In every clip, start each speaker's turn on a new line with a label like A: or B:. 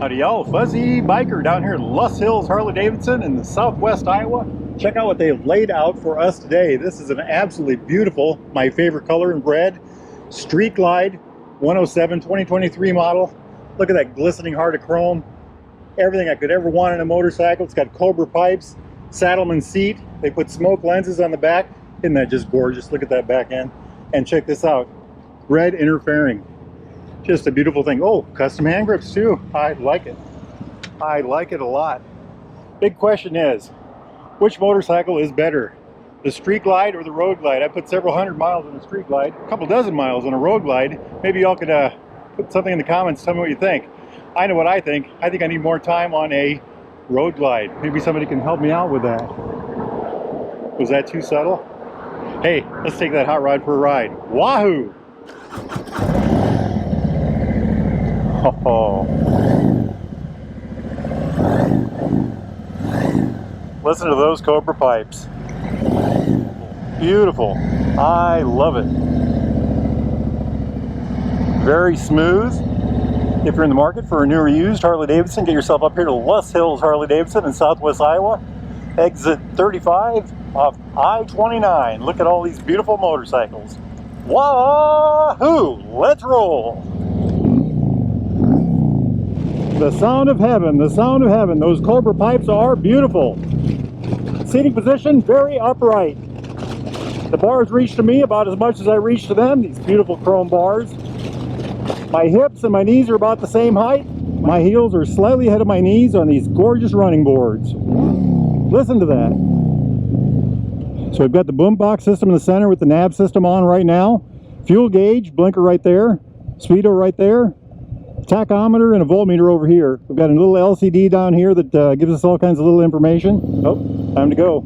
A: Howdy y'all, Fuzzy Biker down here in Loess Hills, Harley-Davidson in the southwest Iowa. Check out what they've laid out for us today. This is an absolutely beautiful, my favorite color in red, Street Glide 107 2023 model. Look at that glistening heart of chrome. Everything I could ever want in a motorcycle. It's got Cobra pipes, saddleman seat. They put smoke lenses on the back. Isn't that just gorgeous? Look at that back end. And check this out, red inner fairing. Just a beautiful thing. Oh, custom hand grips too. I like it. I like it a lot. Big question is, which motorcycle is better? The Street Glide or the Road Glide? I put several hundred miles on the Street Glide, a couple dozen miles on a Road Glide. Maybe y'all could put something in the comments, tell me what you think. I know what I think. I think I need more time on a Road Glide. Maybe somebody can help me out with that. Was that too subtle? Hey, let's take that hot rod for a ride. Wahoo! Oh. Listen to those Cobra pipes. Beautiful. I love it. Very smooth. If you're in the market for a new or used Harley-Davidson, get yourself up here to Loess Hills Harley-Davidson in southwest Iowa. Exit 35 off I-29. Look at all these beautiful motorcycles. Wahoo! Let's roll! The sound of heaven, the sound of heaven. Those Cobra pipes are beautiful. Seating position, very upright. The bars reach to me about as much as I reach to them, these beautiful chrome bars. My hips and my knees are about the same height. My heels are slightly ahead of my knees on these gorgeous running boards. Listen to that. So we've got the boom box system in the center with the nav system on right now. Fuel gauge, blinker right there. Speedo right there. Tachometer and a voltmeter over here. We've got a little LCD down here that gives us all kinds of little information. Oh, time to go.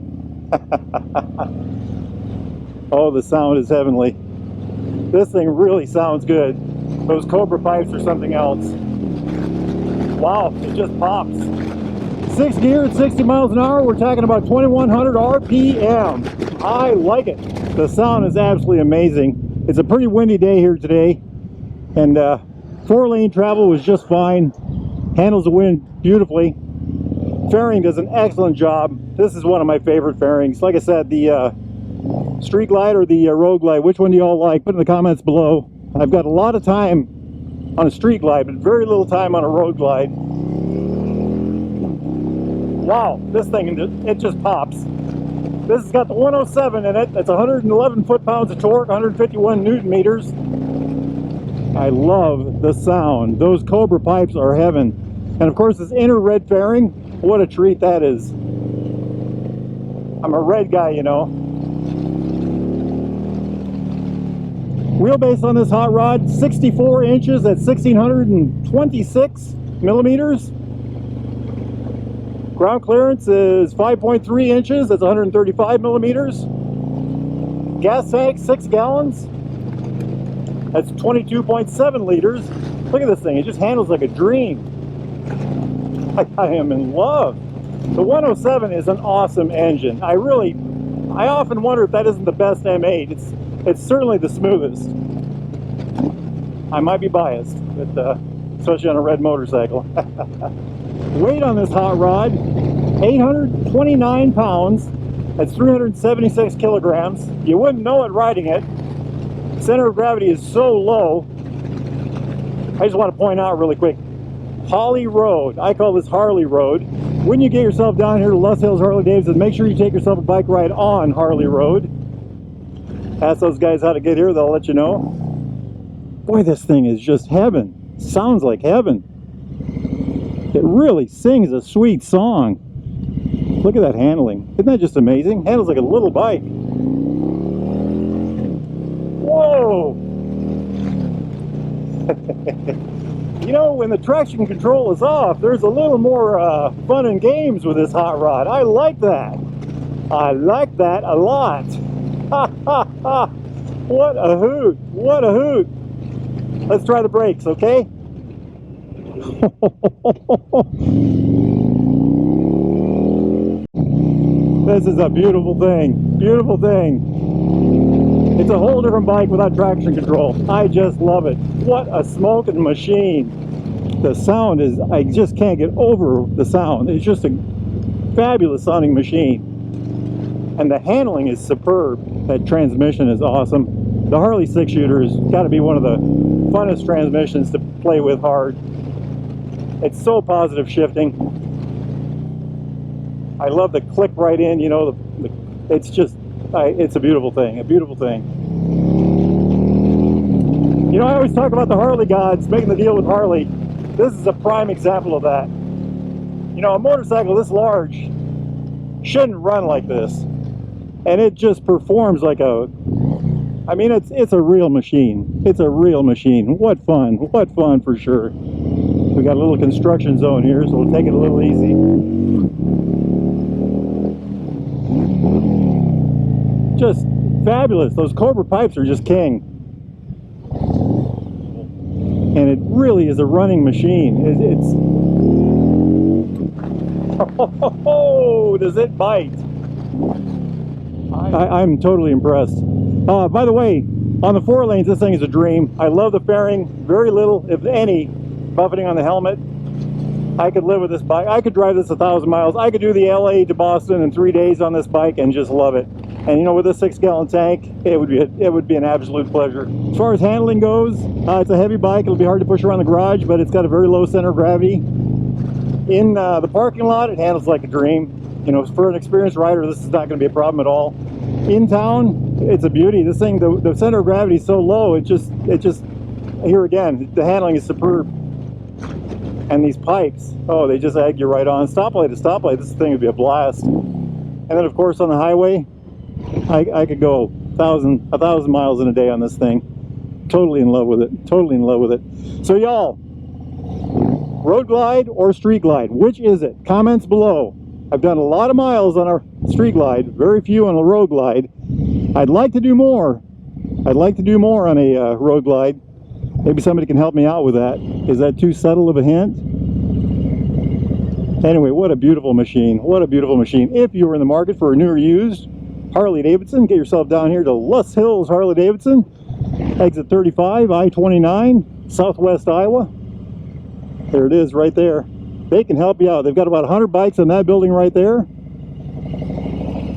A: Oh, the sound is heavenly. This thing really sounds good. Those Cobra pipes are something else. Wow, it just pops. 6 gear at 60 miles an hour. We're talking about 2100 RPM. I like it. The sound is absolutely amazing. It's a pretty windy day here today, and 4-lane travel was just fine. Handles the wind beautifully. Fairing does an excellent job. This is one of my favorite fairings. Like I said, the Street Glide or the Road Glide, which one do y'all like? Put in the comments below. I've got a lot of time on a Street Glide, but very little time on a Road Glide. Wow, this thing, it just pops. This has got the 107 in it. That's 111 foot-pounds of torque, 151 Newton meters. I love the sound. Those Cobra pipes are heaven. And of course, this inner red fairing, what a treat that is. I'm a red guy, you know. Wheelbase on this hot rod, 64 inches at 1,626 millimeters. Ground clearance is 5.3 inches, that's 135 millimeters. Gas tank, 6 gallons. That's 22.7 liters. Look at this thing, it just handles like a dream. I am in love. The 107 is an awesome engine. I often wonder if that isn't the best M8. It's certainly the smoothest. I might be biased, but especially on a red motorcycle. Weight on this hot rod, 829 pounds. That's 376 kilograms. You wouldn't know it riding it. Center of gravity is so low. I just want to point out really quick, Holly Road. I call this Harley Road. When you get yourself down here to Loess Hills Harley-Davidson, make sure you take yourself a bike ride on Harley Road. Ask those guys how to get here, they'll let you know. Boy, this thing is just heaven. Sounds like heaven. It really sings a sweet song. Look at that handling. Isn't that just amazing? Handles like a little bike. Whoa! You know, when the traction control is off, there's a little more fun and games with this hot rod. I like that. I like that a lot. Ha ha ha! What a hoot! What a hoot! Let's try the brakes, okay? This is a beautiful thing. Beautiful thing. It's a whole different bike without traction control. I just love it. What a smoking machine. The sound is, I just can't get over the sound. It's just a fabulous sounding machine. And the handling is superb. That transmission is awesome. The Harley 6-shooter has got to be one of the funnest transmissions to play with hard. It's so positive shifting. I love the click right in, you know, it's just, it's a beautiful thing, a beautiful thing. You know, I always talk about the Harley gods making the deal with Harley. This is a prime example of that. You know, a motorcycle this large shouldn't run like this. And it just performs like a, I mean, it's a real machine. It's a real machine. What fun for sure. We got a little construction zone here, so we'll take it a little easy. Just fabulous. Those Cobra pipes are just king. And it really is a running machine. Oh, does it bite? I'm totally impressed. By the way, on the 4 lanes, this thing is a dream. I love the fairing. Very little, if any, buffeting on the helmet. I could live with this bike. I could drive this 1,000 miles. I could do the LA to Boston in 3 days on this bike and just love it. And you know, with a 6-gallon tank, it would be an absolute pleasure. As far as handling goes, it's a heavy bike. It'll be hard to push around the garage, but it's got a very low center of gravity. In the parking lot, it handles like a dream. You know, for an experienced rider, this is not going to be a problem at all. In town, it's a beauty. This thing, the center of gravity is so low, it just, here again, the handling is superb. And these pipes, oh, they just egg you right on. Stoplight to stoplight, this thing would be a blast. And then, of course, on the highway, I could go 1,000 miles in a day on this thing. Totally in love with it. Totally in love with it. So, y'all, road glide or street glide, which is it? Comments below. I've done a lot of miles on our street glide, very few on a road glide. I'd like to do more. I'd like to do more on a road glide. Maybe somebody can help me out with that. Is that too subtle of a hint? Anyway, what a beautiful machine. What a beautiful machine. If you were in the market for a new or used Harley-Davidson, get yourself down here to Lus Hills Harley-Davidson, exit 35, I-29, Southwest Iowa. There it is right there. They can help you out. They've got about 100 bikes in that building right there,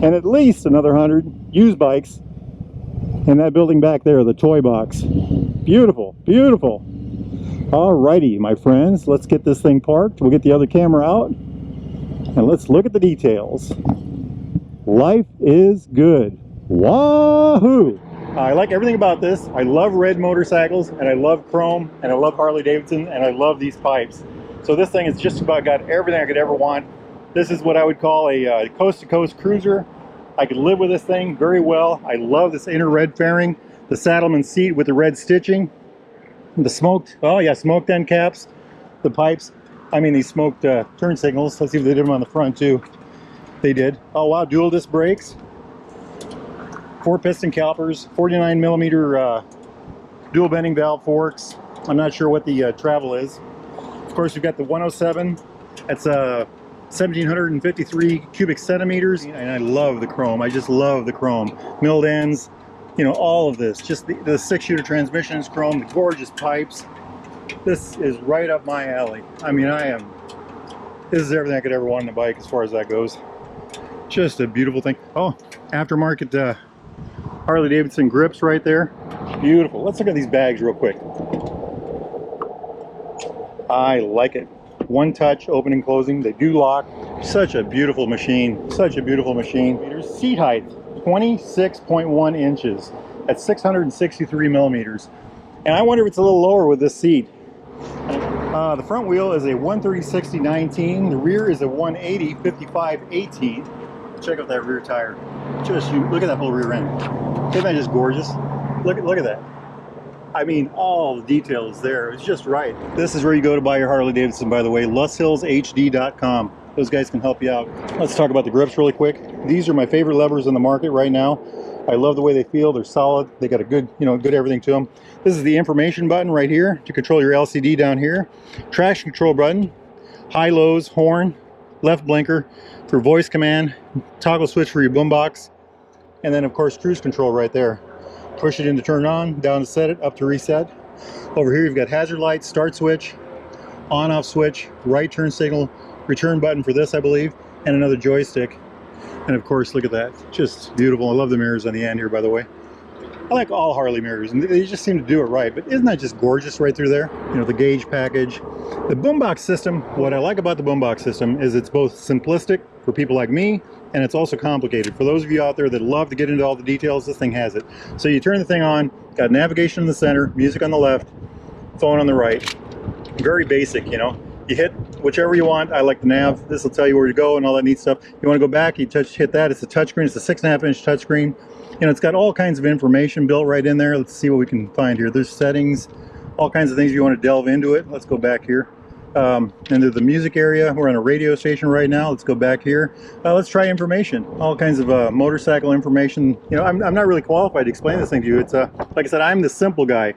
A: and at least another 100 used bikes in that building back there, the toy box. Beautiful, beautiful. Alrighty, my friends, let's get this thing parked. We'll get the other camera out, and let's look at the details. Life is good. Wahoo! I like everything about this. I love red motorcycles, and I love chrome, and I love Harley-Davidson, and I love these pipes. So this thing has just about got everything I could ever want. This is what I would call a coast-to-coast cruiser. I could live with this thing very well. I love this inner red fairing, the saddleman seat with the red stitching, the smoked, oh yeah, smoked end caps, the pipes. I mean, these smoked turn signals. Let's see if they did them on the front too. They did. Oh wow, dual disc brakes, 4 piston calipers, 49 millimeter dual bending valve forks. I'm not sure what the travel is. Of course, we've got the 107. That's 1,753 cubic centimeters. And I love the chrome. I just love the chrome. Milled ends, you know, all of this. Just the 6-shooter transmission is chrome, the gorgeous pipes. This is right up my alley. I mean, this is everything I could ever want in a bike as far as that goes. Just a beautiful thing. Oh, aftermarket Harley-Davidson grips right there. Beautiful. Let's look at these bags real quick. I like it. One touch, open and closing. They do lock. Such a beautiful machine. Such a beautiful machine. Seat height, 26.1 inches. That's 663 millimeters. And I wonder if it's a little lower with this seat. The front wheel is a 130/60/19. The rear is a 180/55/18. Check out that rear tire. Just look at that whole rear end. Isn't that just gorgeous? Look at that. I mean, all the details there. It's just right. This is where you go to buy your Harley-Davidson, by the way, lushillshd.com. Those guys can help you out. Let's talk about the grips really quick. These are my favorite levers in the market right now. I love the way they feel. They're solid. They got a good, good everything to them. This is the information button right here to control your LCD down here. Traction control button, high, lows, horn, left blinker for voice command, toggle switch for your boombox, and then of course cruise control right there. Push it in to turn it on, down to set it, up to reset. Over here you've got hazard lights, start switch, on-off switch, right turn signal, return button for this, I believe, and another joystick. And of course, look at that, just beautiful. I love the mirrors on the end here, by the way. I like all Harley mirrors, and they just seem to do it right. But isn't that just gorgeous right through there? You know, the gauge package. The boombox system, what I like about the boombox system is it's both simplistic for people like me, and it's also complicated. For those of you out there that love to get into all the details, this thing has it. So you turn the thing on, got navigation in the center, music on the left, phone on the right. Very basic, you know. You hit whichever you want. I like the nav. This will tell you where to go and all that neat stuff. You want to go back, you hit that. It's a touchscreen. It's a 6.5-inch touchscreen. You know, it's got all kinds of information built right in there. Let's see what we can find here. There's settings, all kinds of things if you want to delve into it. Let's go back here. Into the music area. We're on a radio station right now. Let's go back here. Let's try information. All kinds of motorcycle information. You know, I'm not really qualified to explain this thing to you. It's like I said, I'm the simple guy.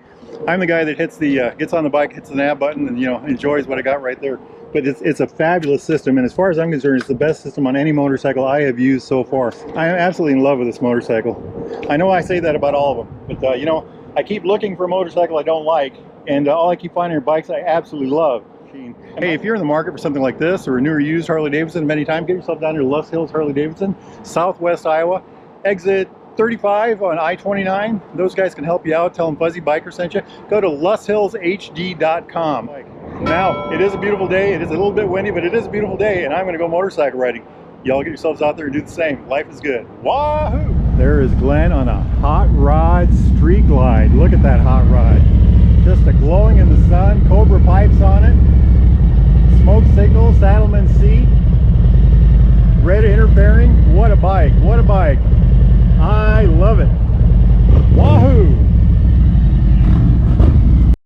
A: I'm the guy that hits the gets on the bike, hits the nav button, and you know, enjoys what I got right there. But it's a fabulous system, and as far as I'm concerned, it's the best system on any motorcycle I have used so far. I am absolutely in love with this motorcycle. I know I say that about all of them, but you know, I keep looking for a motorcycle I don't like, and all I keep finding are bikes I absolutely love. Hey, if you're in the market for something like this, or a newer used Harley-Davidson of any time, get yourself down to Lust Hills Harley-Davidson, Southwest Iowa, exit 35 on I-29. Those guys can help you out. Tell them Fuzzy Biker sent you. Go to lusthillshd.com. Now, it is a beautiful day. It is a little bit windy, but it is a beautiful day, and I'm going to go motorcycle riding. Y'all get yourselves out there and do the same. Life is good. Wahoo! There is Glenn on a hot rod street glide. Look at that hot rod. Just a glowing in the sun, Cobra pipes on it, smoke signal, Saddleman seat, red interfering. What a bike, what a bike. I love it. Wahoo!